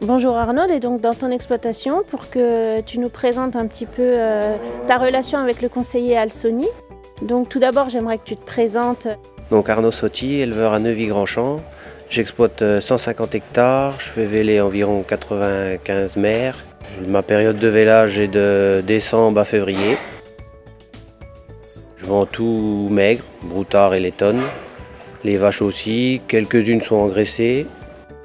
Bonjour Arnaud, et donc dans ton exploitation, pour que tu nous présentes un petit peu ta relation avec le conseiller Alsony. Donc tout d'abord, j'aimerais que tu te présentes. Donc Arnaud Sotti, éleveur à Neuvy-Grandchamp. J'exploite 150 hectares, je fais véler environ 95 mères. Ma période de vélage est de décembre à février. Je vends tout maigre, broutard et laitonne. Les vaches aussi, quelques-unes sont engraissées.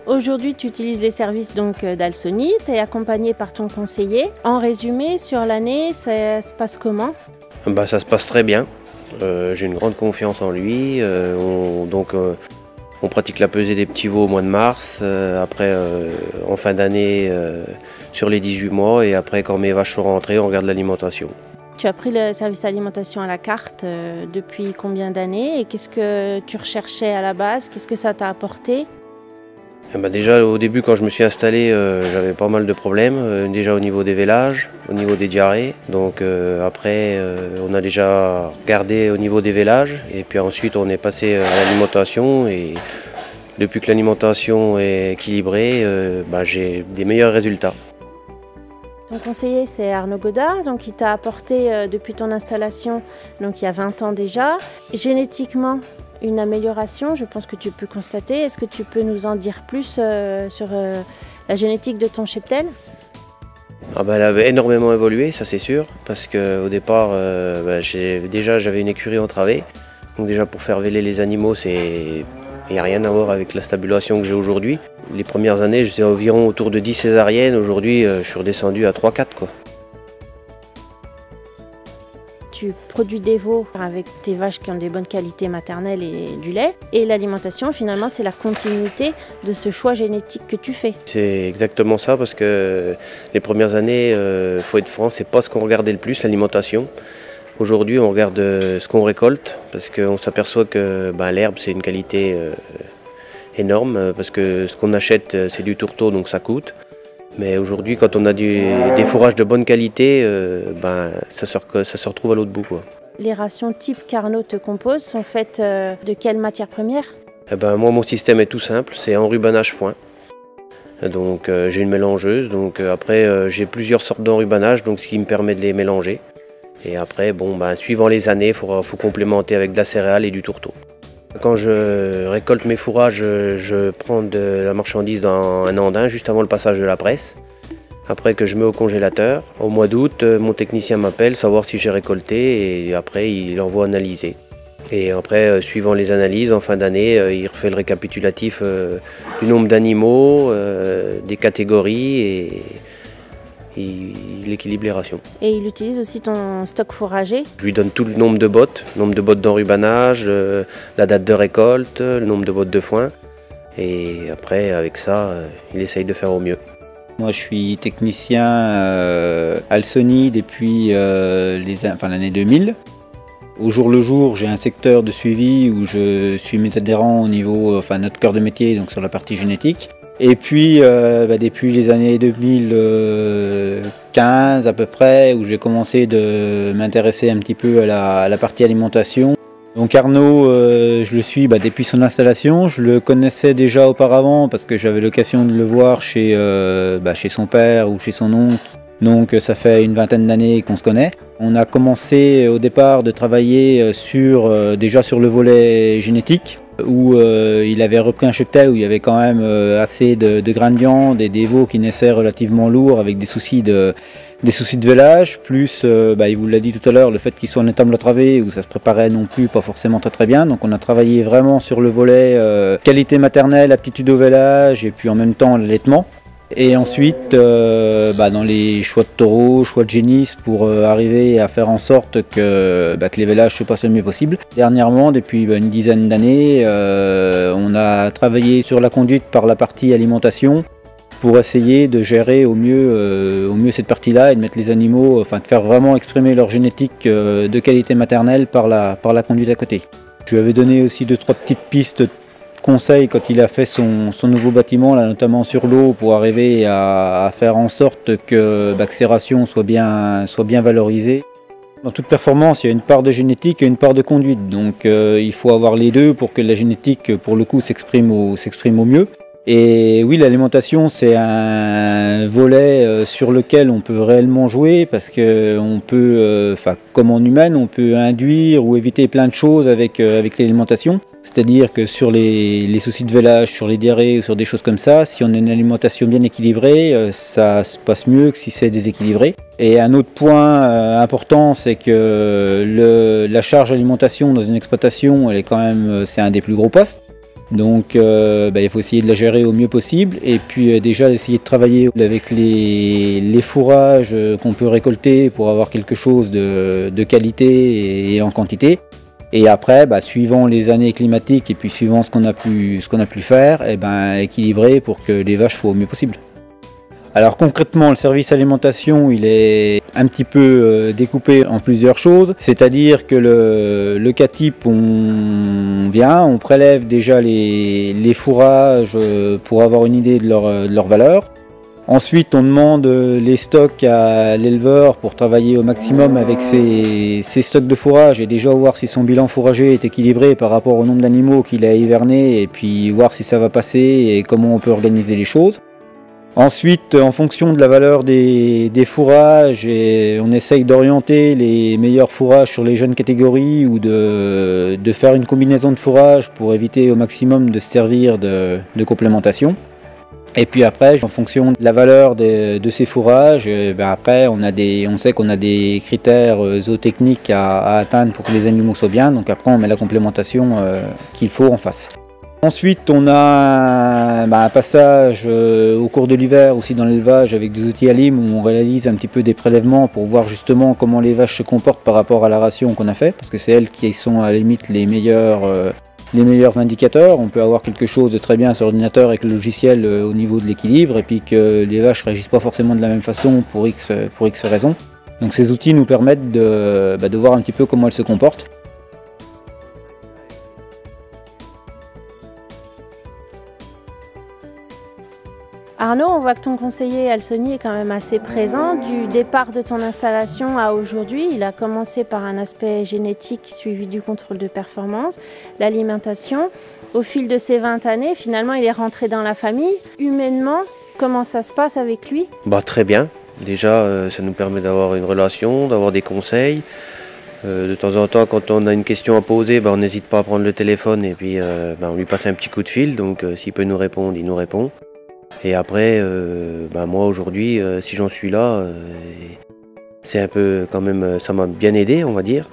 Aujourd'hui, tu utilises les services d'Alsony, tu es accompagné par ton conseiller. En résumé, sur l'année, ça se passe comment? Ça se passe très bien. J'ai une grande confiance en lui. On pratique la pesée des petits veaux au mois de mars, après en fin d'année sur les 18 mois, et après quand mes vaches sont rentrées, on regarde l'alimentation. Tu as pris le service alimentation à la carte depuis combien d'années, et qu'est-ce que tu recherchais à la base? Qu'est-ce que ça t'a apporté? Déjà au début, quand je me suis installé, j'avais pas mal de problèmes, déjà au niveau des vélages, au niveau des diarrhées. Donc après on a déjà regardé au niveau des vélages, et puis ensuite on est passé à l'alimentation, et depuis que l'alimentation est équilibrée, j'ai des meilleurs résultats. Ton conseiller, c'est Arnaud Godard, donc il t'a apporté depuis ton installation, donc il y a 20 ans déjà, génétiquement une amélioration, je pense que tu peux constater. Est-ce que tu peux nous en dire plus sur la génétique de ton cheptel? Elle avait énormément évolué, ça c'est sûr, parce qu'au départ, j'avais une écurie entravée. Donc déjà pour faire véler les animaux, il n'y a rien à voir avec la stabulation que j'ai aujourd'hui. Les premières années, j'étais environ autour de 10 césariennes. Aujourd'hui, je suis redescendu à 3-4 quoi. Tu produis des veaux avec tes vaches qui ont des bonnes qualités maternelles et du lait. Et l'alimentation, finalement, c'est la continuité de ce choix génétique que tu fais. C'est exactement ça, parce que les premières années, faut être franc, c'est pas ce qu'on regardait le plus, l'alimentation. Aujourd'hui, on regarde ce qu'on récolte, parce qu'on s'aperçoit que l'herbe, c'est une qualité énorme, parce que ce qu'on achète, c'est du tourteau, donc ça coûte. Mais aujourd'hui, quand on a des fourrages de bonne qualité, ça se retrouve à l'autre bout, quoi. Les rations type qu'Arnaud te compose sont faites de quelle matière première? Moi, mon système est tout simple, c'est enrubanage foin. Donc j'ai une mélangeuse, donc après j'ai plusieurs sortes d'enrubanage, donc ce qui me permet de les mélanger. Et après, suivant les années, il faut complémenter avec de la céréale et du tourteau. Quand je récolte mes fourrages, je prends de la marchandise dans un andin juste avant le passage de la presse. Après que je mets au congélateur, au mois d'août, mon technicien m'appelle savoir si j'ai récolté, et après il envoie analyser. Et après, suivant les analyses, en fin d'année, il refait le récapitulatif du nombre d'animaux, des catégories, et il équilibre les rations. Et il utilise aussi ton stock fourragé? Je lui donne tout le nombre de bottes d'enrubanage, la date de récolte, le nombre de bottes de foin. Et après, avec ça, il essaye de faire au mieux. Moi, je suis technicien Alsony depuis l'année 2000. Au jour le jour, j'ai un secteur de suivi où je suis mes adhérents au niveau, notre cœur de métier, donc sur la partie génétique. Et puis, depuis les années 2015 à peu près, où j'ai commencé de m'intéresser un petit peu à la partie alimentation. Donc Arnaud, je le suis depuis son installation. Je le connaissais déjà auparavant parce que j'avais l'occasion de le voir chez son père ou chez son oncle. Donc ça fait une vingtaine d'années qu'on se connaît. On a commencé au départ de travailler déjà sur le volet génétique, où il avait repris un cheptel où il y avait quand même assez de grains de viande et des veaux qui naissaient relativement lourds avec des soucis de vélage, plus il vous l'a dit tout à l'heure, le fait qu'il soit en étable entravé où ça se préparait non plus pas forcément très bien. Donc on a travaillé vraiment sur le volet qualité maternelle, aptitude au vélage et puis en même temps l'allaitement. Et ensuite, dans les choix de taureaux, choix de génisses pour arriver à faire en sorte que les vélages se passent le mieux possible. Dernièrement, depuis une dizaine d'années, on a travaillé sur la conduite par la partie alimentation pour essayer de gérer au mieux cette partie-là et de mettre les animaux, de faire vraiment exprimer leur génétique de qualité maternelle par la conduite à côté. Je lui avais donné aussi 2-3 petites pistes conseil quand il a fait son nouveau bâtiment, là, notamment sur l'eau, pour arriver à faire en sorte que ces rations soient bien valorisées. Dans toute performance, il y a une part de génétique et une part de conduite, donc il faut avoir les deux pour que la génétique, pour le coup, s'exprime au mieux. Et oui, l'alimentation, c'est un volet sur lequel on peut réellement jouer parce qu'on peut, comme en humaine, on peut induire ou éviter plein de choses avec l'alimentation. C'est-à-dire que sur les soucis de vélage, sur les diarrhées ou sur des choses comme ça, si on a une alimentation bien équilibrée, ça se passe mieux que si c'est déséquilibré. Et un autre point important, c'est que la charge d'alimentation dans une exploitation, elle est quand même, c'est un des plus gros postes. Donc il faut essayer de la gérer au mieux possible et puis déjà essayer de travailler avec les fourrages qu'on peut récolter pour avoir quelque chose de qualité et en quantité. Et après, suivant les années climatiques et puis suivant ce qu'on a pu faire, équilibrer pour que les vaches soient au mieux possible. Alors concrètement, le service alimentation, il est un petit peu découpé en plusieurs choses. C'est-à-dire que le CATIP, on vient, on prélève déjà les fourrages pour avoir une idée de leur valeur. Ensuite, on demande les stocks à l'éleveur pour travailler au maximum avec ses stocks de fourrage et déjà voir si son bilan fourrager est équilibré par rapport au nombre d'animaux qu'il a hivernés et puis voir si ça va passer et comment on peut organiser les choses. Ensuite, en fonction de la valeur des fourrages, on essaye d'orienter les meilleurs fourrages sur les jeunes catégories ou de faire une combinaison de fourrages pour éviter au maximum de se servir de complémentation. Et puis après, en fonction de la valeur de ces fourrages, après on sait qu'on a des critères zootechniques à atteindre pour que les animaux soient bien. Donc après on met la complémentation qu'il faut en face. Ensuite on a un passage au cours de l'hiver aussi dans l'élevage avec des outils ALIM où on réalise un petit peu des prélèvements pour voir justement comment les vaches se comportent par rapport à la ration qu'on a fait. Parce que c'est elles qui sont à la limite les meilleurs indicateurs. On peut avoir quelque chose de très bien sur l'ordinateur avec le logiciel au niveau de l'équilibre et puis que les vaches ne réagissent pas forcément de la même façon pour X raisons. Donc ces outils nous permettent de voir un petit peu comment elles se comportent. Arnaud, on voit que ton conseiller Alsony est quand même assez présent. Du départ de ton installation à aujourd'hui, il a commencé par un aspect génétique suivi du contrôle de performance, l'alimentation. Au fil de ces 20 années, finalement, il est rentré dans la famille. Humainement, comment ça se passe avec lui? Très bien. Déjà, ça nous permet d'avoir une relation, d'avoir des conseils. De temps en temps, quand on a une question à poser, on n'hésite pas à prendre le téléphone et puis on lui passe un petit coup de fil. Donc s'il peut nous répondre, il nous répond. Et après, moi aujourd'hui, si j'en suis là, c'est un peu quand même, ça m'a bien aidé, on va dire.